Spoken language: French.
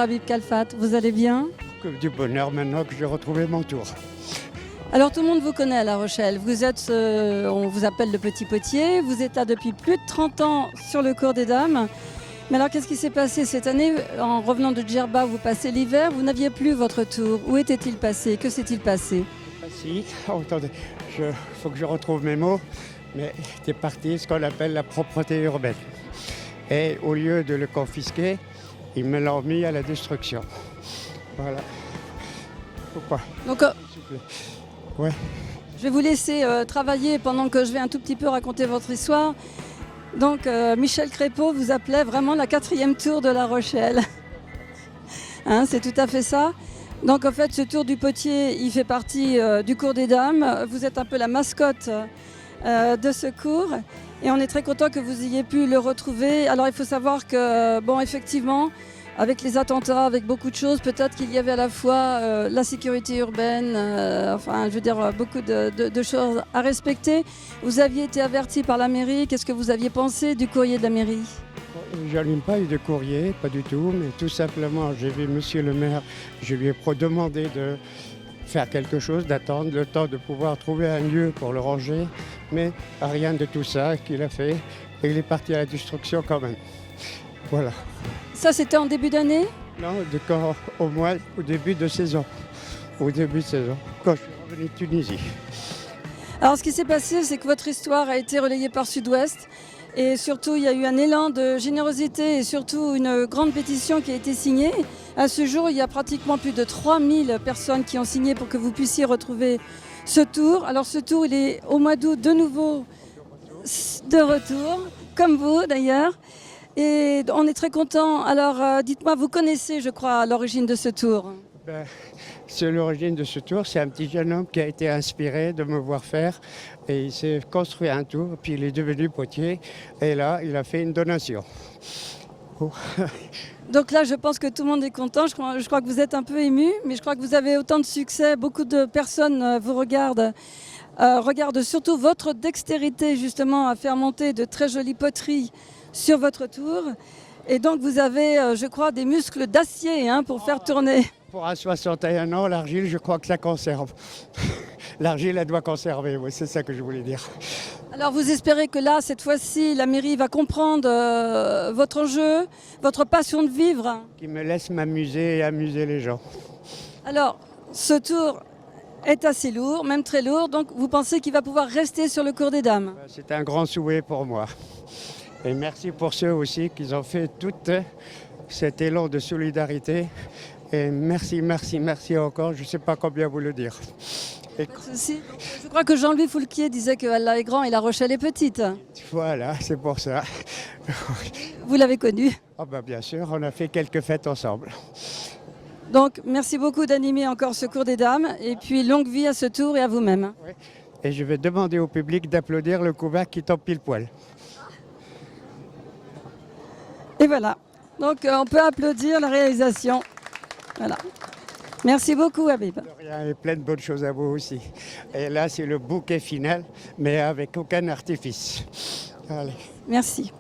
Habib Kalfat, vous allez bien? Que du bonheur maintenant que j'ai retrouvé mon tour. Alors tout le monde vous connaît à La Rochelle, vous êtes, on vous appelle le Petit Potier, vous êtes là depuis plus de 30 ans sur le cours des dames. Mais alors qu'est-ce qui s'est passé cette année? En revenant de Djerba, vous passez l'hiver, vous n'aviez plus votre tour. Où était-il passé? Que s'est-il passé? Ah si, attendez, faut que je retrouve mes mots, mais c'est parti ce qu'on appelle la propreté urbaine. Et au lieu de le confisquer, ils me l'ont mis à la destruction. Voilà. Pourquoi? Donc S'il vous plaît. Ouais. je vais vous laisser travailler pendant que je vais un tout petit peu raconter votre histoire. Donc Michel Crépeau vous appelait vraiment la 4e tour de La Rochelle. Hein, c'est tout à fait ça. Donc en fait ce tour du Potier, il fait partie du cours des dames. Vous êtes un peu la mascotte de ce cours et on est très content que vous ayez pu le retrouver. Alors il faut savoir que, bon effectivement, avec les attentats, avec beaucoup de choses, peut-être qu'il y avait à la fois la sécurité urbaine, enfin je veux dire beaucoup de choses à respecter. Vous aviez été averti par la mairie, qu'est-ce que vous aviez pensé du courrier de la mairie? Je n'ai pas eu de courrier, pas du tout, mais tout simplement, j'ai vu monsieur le maire, je lui ai demandé de faire quelque chose, d'attendre le temps de pouvoir trouver un lieu pour le ranger, mais rien de tout ça qu'il a fait, et il est parti à la destruction quand même. Voilà. Ça c'était en début d'année? Non, au moins au début de saison. Au début de saison, quand je suis revenu de Tunisie. Alors ce qui s'est passé, c'est que votre histoire a été relayée par Sud-Ouest. Et surtout, il y a eu un élan de générosité et surtout une grande pétition qui a été signée. À ce jour, il y a pratiquement plus de 3000 personnes qui ont signé pour que vous puissiez retrouver ce tour. Alors ce tour, il est au mois d'août de nouveau de retour, comme vous d'ailleurs. Et on est très content. Alors dites-moi, vous connaissez, je crois, l'origine de ce tour? C'est l'origine de ce tour, c'est un petit jeune homme qui a été inspiré de me voir faire et il s'est construit un tour, puis il est devenu potier et là il a fait une donation. Oh. Donc là je pense que tout le monde est content, je crois que vous êtes un peu ému, mais je crois que vous avez autant de succès, beaucoup de personnes vous regardent surtout votre dextérité justement à faire monter de très jolies poteries sur votre tour et donc vous avez je crois des muscles d'acier pour faire tourner. Pour un 61 ans, l'argile, je crois que ça conserve. L'argile, elle doit conserver, oui, c'est ça que je voulais dire. Alors vous espérez que là, cette fois-ci, la mairie va comprendre votre enjeu, votre passion de vivre? Qui me laisse m'amuser et amuser les gens. Alors, ce tour est assez lourd, même très lourd, donc vous pensez qu'il va pouvoir rester sur le cours des dames? C'est un grand souhait pour moi. Et merci pour ceux aussi qui ont fait tout cet élan de solidarité. Et merci, merci, merci encore. Je ne sais pas combien vous le dire. Pas de souci. Je crois que Jean-Louis Foulquier disait que Allah est grand et La Rochelle est petite. Voilà, c'est pour ça. Vous l'avez connu. Oh ben bien sûr, on a fait quelques fêtes ensemble. Donc, merci beaucoup d'animer encore ce cours des dames. Et puis, longue vie à ce tour et à vous-même. Oui. Et je vais demander au public d'applaudir le couvert qui tombe pile poil. Et voilà. Donc, on peut applaudir la réalisation. Voilà. Merci beaucoup, Habib. De rien, et plein de bonnes choses à vous aussi. Et là, c'est le bouquet final, mais avec aucun artifice. Allez. Merci.